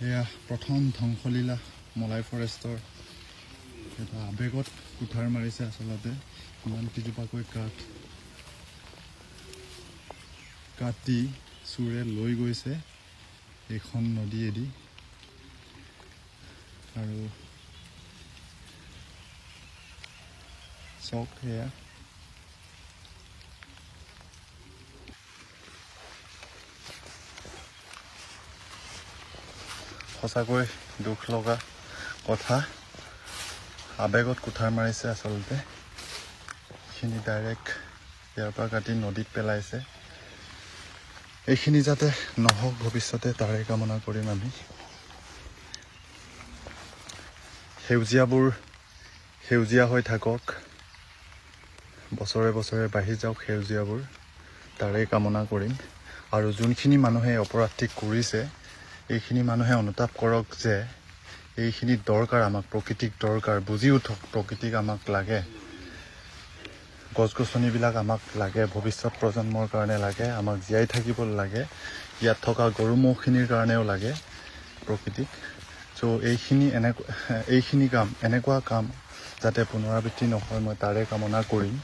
এয়া প্ৰথম ধ্বংসলীলা মলাই ফৰেষ্টৰ এটা আবেগত কুঠাৰ মাৰিছে আচলতে ইমান কেইজোপাকৈ কাটি চোৰে লৈ গৈছে এইখন নদীয়েদি আৰু চক এয়া সঁচাকৈ দুখ লগা কথা আবেগত কুঠাৰ মাৰিছে আচলতে এইখিনি ডাইৰেক্ট ইয়াৰ পৰা কাটি নদীত পেলাইছে এইখিনি যাতে নহওক ভৱিষ্যতে তাৰে কামনা কৰিম আমি সেউজীয়াবোৰ সেউজীয়া হৈ থাকক বছৰে বছৰে বাঢ়ি যাওক সেউজীয়াবোৰ তাৰে কামনা কৰিম আৰু যোনখিনি মানুহে অপৰাধটি কৰিছে এইখিনি মানুহে অনুতাপ কৰক যে এইখিনি দৰকাৰ আমাক প্ৰকৃতিক দৰকাৰ বুজি উঠক প্ৰকৃতিক আমাক লাগে গছ গছনিবিলাক আমাক লাগে ভৱিষ্যত প্ৰজন্মৰ কাৰণে লাগে আমাক জীয়াই থাকিব লাগে ইয়াত থকা গৰু ম'হখিনিৰ কাৰণেও লাগে প্ৰকৃতিক চ' এইখিনি কাম এনেকুৱা কাম যাতে পুনৰাবৃত্তি নহয় মই তাৰে কামনা কৰিম